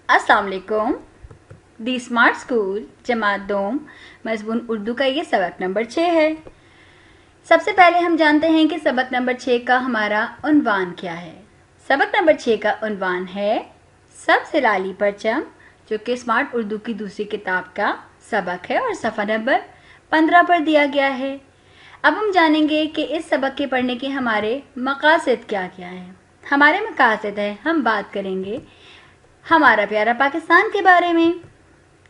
अस्सलाम वालेकुम। दी smart school जमात दोम मज़मून उर्दू का ये सबक नंबर 6 है। सबसे पहले हम जानते हैं कि सबक नंबर 6 का हमारा उन्वान क्या है। सबक नंबर 6 का उन्वान है सबसे लाली परचम, जो कि स्मार्ट उर्दू की दूसरी किताब का सबक है और सफ़ा नंबर 15 पर दिया गया है। अब हम जानेंगे कि इस सबक के पढ़ने के हमारे मकासद क्या क्या हैं। हमारे मकासद है, हम बात करेंगे हमारा प्यारा पाकिस्तान के बारे में,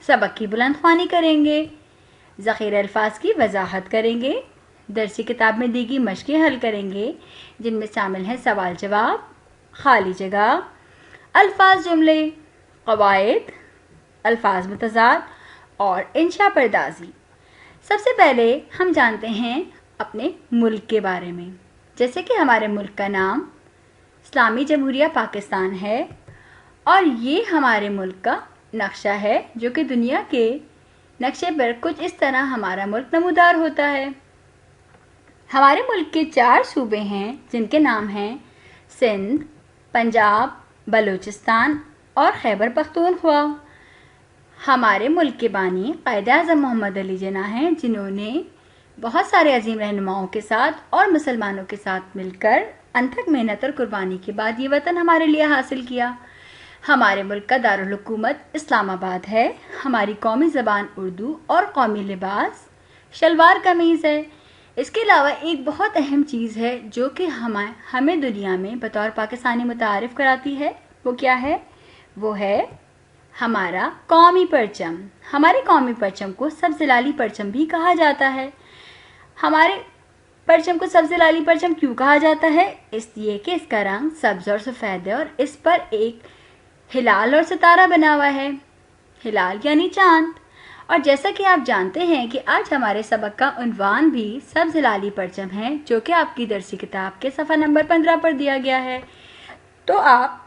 सबक की बुलंदख्वानी करेंगे, ज़ख़ीर अल्फाज की वजाहत करेंगे, दरसी किताब में दी गई मशक़ें हल करेंगे जिनमें शामिल हैं सवाल जवाब, खाली जगह, अल्फाज जुमले, क़वाइद, अल्फाज मुतज़ाद और इंशा परदाजी। सबसे पहले हम जानते हैं अपने मुल्क के बारे में। जैसे कि हमारे मुल्क का नाम इस्लामी जमहूरिया पाकिस्तान है और ये हमारे मुल्क का नक्शा है, जो कि दुनिया के नक्शे पर कुछ इस तरह हमारा मुल्क नमूदार होता है। हमारे मुल्क के 4 सूबे हैं जिनके नाम हैं सिंध, पंजाब, बलूचिस्तान और खैबर पख्तूनख्वा। हमारे मुल्क के बानी कायद-ए-आज़म मोहम्मद अली जिन्ना हैं, जिन्होंने बहुत सारे अजीम रहनुमाओं के साथ और मुसलमानों के साथ मिलकर अनथक मेहनत और कुर्बानी के बाद ये वतन हमारे लिए हासिल किया। हमारे मुल्क का दारुल हुकूमत इस्लामाबाद है। हमारी कौमी ज़बान उर्दू और कौमी लिबास शलवार कमीज़ है। इसके अलावा एक बहुत अहम चीज़ है जो कि हमें दुनिया में बतौर पाकिस्तानी मुतारिफ़ कराती है। वो क्या है? वो है हमारा कौमी परचम। हमारे कौमी परचम को सब्ज़ लाली परचम भी कहा जाता है। हमारे परचम को सब्ज़ लाली परचम क्यों कहा जाता है? इसलिए कि इसका रंग सब्ज़ और सफ़ेद है और इस पर एक हिलाल और सितारा बना हुआ है। हिलाल यानी चांद। और जैसा कि आप जानते हैं कि आज हमारे सबक का उन्वान भी सब्ज़ लाली परचम है, जो कि आपकी दरसी किताब के सफ़ा नंबर 15 पर दिया गया है। तो आप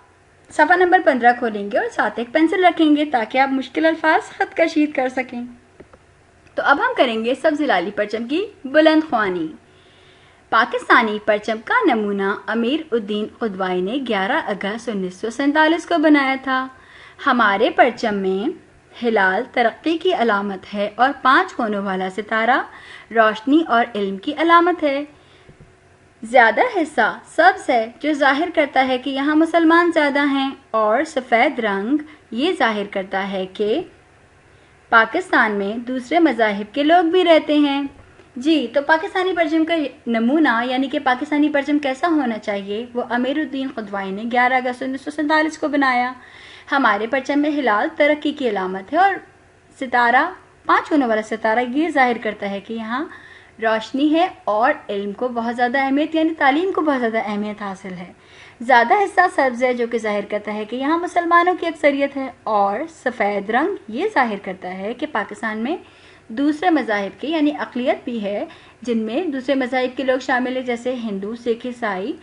सफ़ा नंबर 15 खोलेंगे और साथ एक पेंसिल रखेंगे ताकि आप मुश्किल अल्फाज खत कशीद कर सकें। तो अब हम करेंगे सब्ज़ लाली परचम की बुलंदख्वानी। पाकिस्तानी परचम का नमूना अमीर उद्दीन क़ुदवाई ने 11 अगस्त 1947 को बनाया था। हमारे परचम में हिलाल तरक्की की अलामत है और 5 कोनों वाला सितारा रोशनी और इल्म की अलामत है। ज़्यादा हिस्सा सब्ज़ है, जो जाहिर करता है कि यहाँ मुसलमान ज़्यादा हैं, और सफ़ेद रंग ये जाहिर करता है कि पाकिस्तान में दूसरे मज़ाहिब के लोग भी रहते हैं। जी, तो पाकिस्तानी परचम का नमूना यानी कि पाकिस्तानी परचम कैसा होना चाहिए, वो अमीरुद्दीन क़ुदवाई ने 11 अगस्त 1947 को बनाया। हमारे परचम में हिलाल तरक्की की अलामत है और सितारा 5 कोनों वाला सितारा ये जाहिर करता है कि यहाँ रोशनी है और इल्म को बहुत ज़्यादा अहमियत यानी तालीम को बहुत ज़्यादा अहमियत हासिल है। ज़्यादा हिस्सा सब्ज़ है, जो कि जाहिर करता है कि यहाँ मुसलमानों की अक्सरियत है, और सफ़ेद रंग ये जाहिर करता है कि पाकिस्तान में दूसरे मज़ाहिब के यानी अक़लियत भी है, जिनमें दूसरे मज़ाहिब के लोग शामिल हैं, जैसे हिंदू, सिख, ईसाई,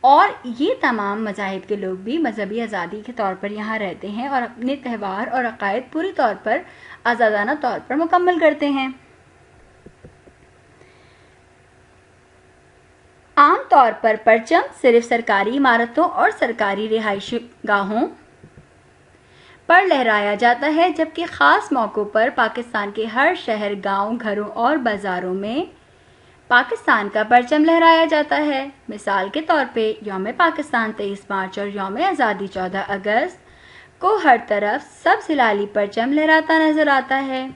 और ये तमाम मज़ाहिब के लोग भी मजहबी आज़ादी के तौर पर यहाँ रहते हैं और अपने त्यौहार और अक़ायद पूरी तौर पर आज़ादाना तौर पर मुकम्मल करते हैं। आम तौर पर परचम सिर्फ सरकारी इमारतों और सरकारी रिहाइशी गाहों पर लहराया जाता है, जबकि ख़ास मौक़ों पर पाकिस्तान के हर शहर, गांव, घरों और बाज़ारों में पाकिस्तान का परचम लहराया जाता है। मिसाल के तौर पे यौम पाकिस्तान 23 मार्च और यौम आज़ादी 14 अगस्त को हर तरफ सब्ज़ लाली परचम लहराता नज़र आता है।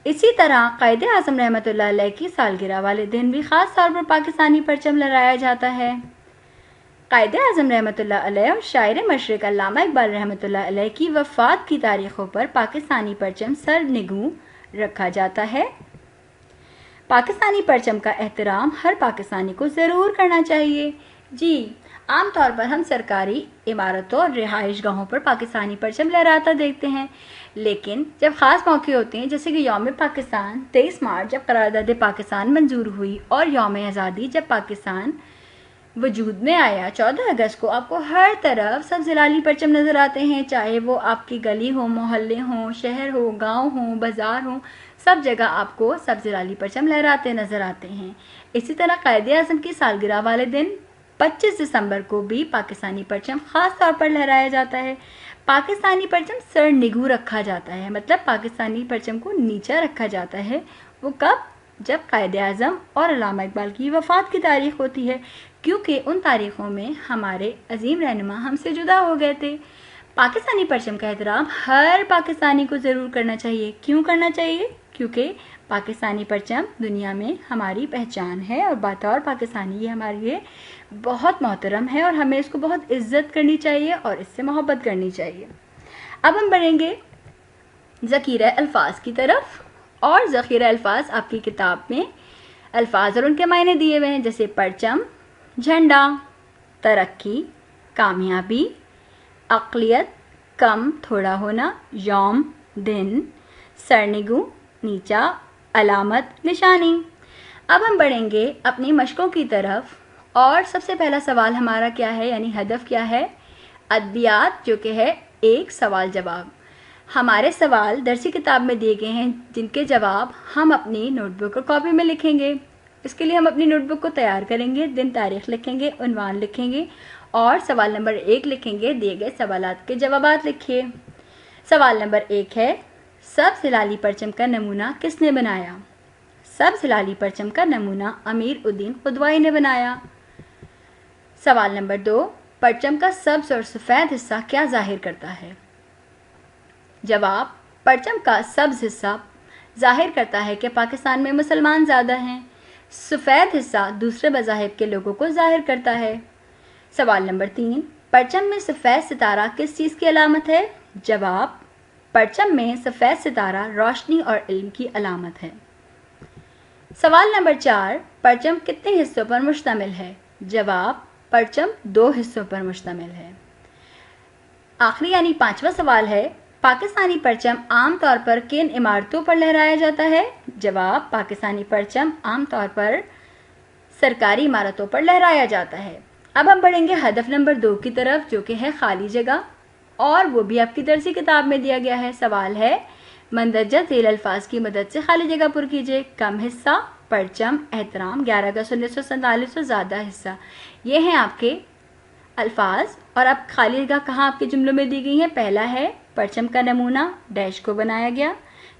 इसी तरह कायद-ए-आज़म रहमतुल्लाह अलैह की सालगिरह वाले दिन भी ख़ास तौर पर पाकिस्तानी परचम लहराया जाता है। कायद-ए-आज़म रहमतुल्लाह अलैह और शायर मशरिक़ अल्लामा इक़बाल रहमतुल्लाह अलैह की वफ़ात की तारीख़ों पर पाकिस्तानी परचम सर निगू रखा जाता है। पाकिस्तानी परचम का एहतराम हर पाकिस्तानी को ज़रूर करना चाहिए। जी, आम तौर पर हम सरकारी इमारतों और रिहाइश गाहों पर पाकिस्तानी परचम लहराता देखते हैं, लेकिन जब ख़ास मौके होते हैं, जैसे कि यौम पाकिस्तान 23 मार्च जब करारदाद पाकिस्तान मंजूर हुई और यौम आज़ादी जब पाकिस्तान वजूद में आया 14 अगस्त को, आपको हर तरफ सब्ज़ लाली परचम नज़र आते हैं, चाहे वो आपकी गली हो, मोहल्ले हों, शहर हो, गांव हो, बाज़ार हो, सब जगह आपको सब्ज़ लाली परचम लहराते नज़र आते हैं। इसी तरह कायद-ए-आज़म की सालगिरह वाले दिन 25 दिसंबर को भी पाकिस्तानी परचम ख़ास तौर पर लहराया जाता है। पाकिस्तानी परचम सर निगू रखा जाता है, मतलब पाकिस्तानी परचम को नीचा रखा जाता है। वो कब? जब कायदे आज़म और अल्लामा इकबाल की वफ़ात की तारीख होती है, क्योंकि उन तारीख़ों में हमारे अजीम रहनुमा हमसे जुदा हो गए थे। पाकिस्तानी परचम का एहतराम हर पाकिस्तानी को ज़रूर करना चाहिए। क्यों करना चाहिए? क्योंकि पाकिस्तानी परचम दुनिया में हमारी पहचान है और बतौर पाकिस्तानी ये हमारे लिए बहुत मोहतरम है और हमें इसको बहुत इज्जत करनी चाहिए और इससे मोहब्बत करनी चाहिए। अब हम बढ़ेंगे ज़ख़ीरा अल्फाज की तरफ, और ज़ख़ीरा अल्फाज आपकी किताब में अल्फाज और उनके मायने दिए हुए हैं, जैसे परचम, झंडा, तरक्की, कामयाबी, अक़लियत, कम थोड़ा होना, यौम दिन, सरनिगू नीचा, अलामत निशानी। अब हम बढ़ेंगे अपनी मशकों की तरफ, और सबसे पहला सवाल हमारा क्या है, यानी हदफ क्या है? अदबियात, जो कि है एक सवाल जवाब। हमारे सवाल दरसी किताब में दिए गए हैं, जिनके जवाब हम अपनी नोटबुक और कॉपी में लिखेंगे। इसके लिए हम अपनी नोटबुक को तैयार करेंगे, दिन तारीख लिखेंगे, उन्वान लिखेंगे और सवाल नंबर 1 लिखेंगे। दिए गए सवालात के जवाबात लिखिए। सवाल नंबर 1 है, सब्ज़ हिलाली परचम का नमूना किसने बनाया? सब्ज़ हिलाली परचम का नमूना अमीर उद्दीन खुदवाई ने बनाया। सवाल नंबर 2, परचम का सब्ज़ और सफ़ेद हिस्सा क्या जाहिर करता है? जवाब, परचम का सब्ज़ हिस्सा जाहिर करता है कि पाकिस्तान में मुसलमान ज़्यादा हैं। सफ़ेद हिस्सा दूसरे मज़ाहिब के लोगों को जाहिर करता है। सवाल नंबर 3, परचम में सफ़ेद सितारा किस चीज़ की अलामत है? जवाब, परचम में सफ़ेद सितारा रोशनी और इल्म की अलामत है। सवाल नंबर 4, परचम कितने हिस्सों पर मुश्तमिल है? जवाब, परचम 2 हिस्सों पर मुश्तमिल है। आखिरी यानी 5वां सवाल है, पाकिस्तानी परचम आम तौर पर किन इमारतों पर लहराया जाता है? जवाब, पाकिस्तानी परचम आम तौर पर सरकारी इमारतों पर लहराया जाता है। अब हम बढ़ेंगे हदफ नंबर 2 की तरफ, जो कि है खाली जगह, और वो भी आपकी दरसी किताब में दिया गया है। सवाल है, मंदरजा झेल अल्फाज की मदद से खाली जगह पुर कीजिए। कम हिस्सा, परचम, एहतराम, 11 अगस्त 1947 और ज़्यादा हिस्सा। ये हैं आपके अल्फाज। और अब खाली जगह कहाँ आपके जुमलों में दी गई है? पहला है, परचम का नमूना डैश को बनाया गया।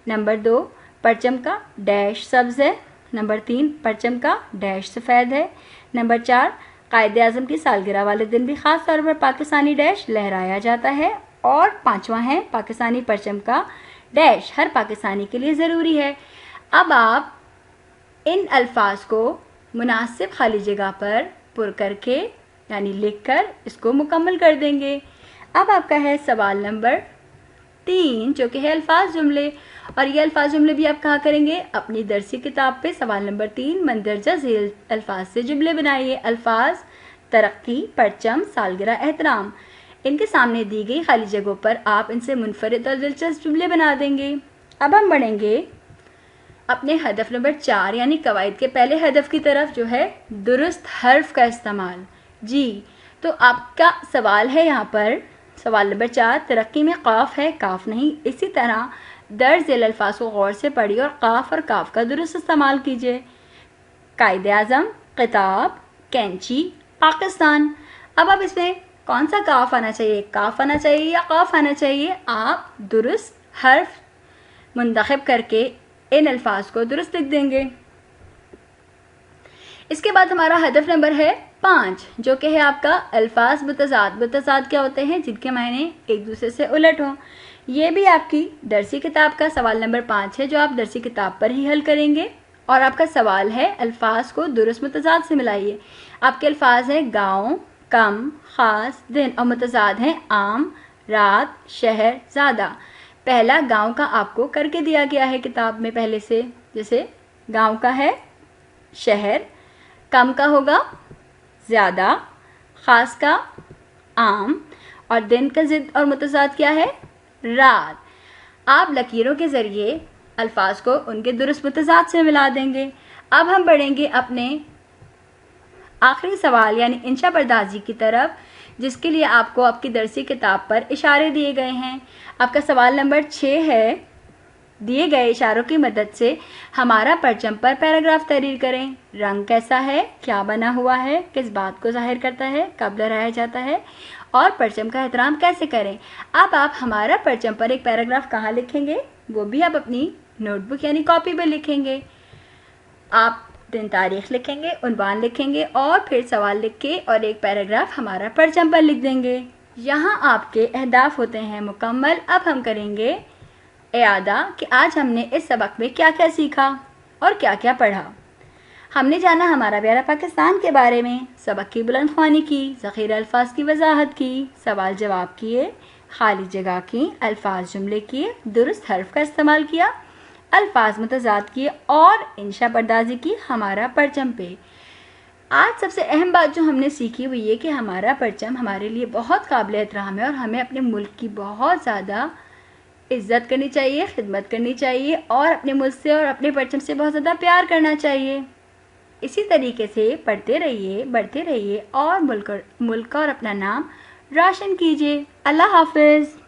नंबर 2, परचम का डैश सब्ज़ है। नंबर 3, परचम का डैश सफ़ेद है। नंबर 4, कायदे आज़म की सालगिरह वाले दिन भी ख़ास तौर पर पाकिस्तानी डैश लहराया जाता है। और 5वां है, पाकिस्तानी परचम का डैश हर पाकिस्तानी के लिए ज़रूरी है। अब आप इन अल्फाज को मुनासिब खाली जगह पर पुर करके यानी लिखकर इसको मुकम्मल कर देंगे। अब आपका है सवाल नंबर 3, जो कि है अल्फाज जुमले, और ये अल्फाज जुमले भी आप कहाँ करेंगे? अपनी दरसी किताब पे। सवाल नंबर 3, मंदरजा झेल अल्फाज से जुमले बनाइए। अल्फाज तरक्की, परचम, सालगिरह, एहतराम, इनके सामने दी गई खाली जगहों पर आप इनसे मुनफरिद और दिलचस्प जुमले बना देंगे। अब हम बढ़ेंगे अपने हदफ नंबर 4 यानी कवायद के पहले हदफ की तरफ, जो है दुरुस्त हर्फ का इस्तेमाल। जी, तो आपका सवाल है यहाँ पर सवाल नंबर 4, तरक्की में काफ है, काफ नहीं। इसी तरह दर्ज झेल अल्फाज को गौर से पढ़िए और काफ और काफ का दुरुस्त इस्तेमाल कीजिए। कायदे आज़म, किताब, कैंची, पाकिस्तान। अब इसमें कौन सा काफ आना चाहिए? काफ आना चाहिए या काफ आना चाहिए? आप दुरुस्त हर्फ मुंतखब करके इन अल्फाज को दुरुस्त लिख देंगे। इसके बाद हमारा हदफ नंबर है 5, जो कि है आपका अल्फाज मुतज़ाद। मुतज़ाद क्या होते हैं? जिनके मायने एक दूसरे से उलट हों। ये भी आपकी दरसी किताब का सवाल नंबर 5 है, जो आप दरसी किताब पर ही हल करेंगे। और आपका सवाल है, अल्फाज को दुरुस्त मुतज़ाद से मिलाइए। आपके अल्फाज हैं गाँव, कम, ख़ास, दिन, और मुतज़ाद हैं आम, रात, शहर, ज़्यादा। पहला गाँव का आपको करके दिया गया है किताब में पहले से, जैसे गाँव का है शहर, कम का होगा ज़्यादा, ख़ास का आम, और दिन का ज़िद और मुतज़ाद क्या है? रात। आप लकीरों के ज़रिए अल्फाज को उनके दुरुस्त मुतज़ाद से मिला देंगे। अब हम बढ़ेंगे अपने आखिरी सवाल यानी इंशा पर्दाजी की तरफ, जिसके लिए आपको आपकी दरसी किताब पर इशारे दिए गए हैं। आपका सवाल नंबर 6 है, दिए गए इशारों की मदद से हमारा परचम पर पैराग्राफ तहरीर करें। रंग कैसा है, क्या बना हुआ है, किस बात को जाहिर करता है, कब लहराया जाता है और परचम का एहतराम कैसे करें। अब आप हमारा परचम पर एक पैराग्राफ कहाँ लिखेंगे, वो भी आप अपनी नोटबुक यानी कॉपी पर लिखेंगे। आप दिन तारीख लिखेंगे, उन्वान लिखेंगे और फिर सवाल लिख के और एक पैराग्राफ हमारा परचम पर लिख देंगे। यहाँ आपके अहदाफ होते हैं मुकम्मल। अब हम करेंगे इआदा कि आज हमने इस सबक में क्या क्या सीखा और क्या क्या पढ़ा। हमने जाना हमारा प्यारा पाकिस्तान के बारे में, सबक की बुलंदख्वानी की, ज़ख़ीरा अल्फाज की वजाहत की, सवाल जवाब किए, खाली जगह की, अल्फाज जुमले किए, दुरुस्त हर्फ का इस्तेमाल किया, अल्फाज मुतज़ाद किए और इंशा पर्दाजी की हमारा परचम पे। आज सबसे अहम बात जो हमने सीखी वो ये कि हमारा परचम हमारे लिए बहुत काबिल एहतराम है और हमें अपने मुल्क की बहुत ज़्यादा इज़्ज़त करनी चाहिए, खिदमत करनी चाहिए और अपने मुल्क से और अपने परचम से बहुत ज़्यादा प्यार करना चाहिए। इसी तरीके से पढ़ते रहिए, बढ़ते रहिए और मुल्क और अपना नाम रोशन कीजिए। अल्लाह हाफ़िज़।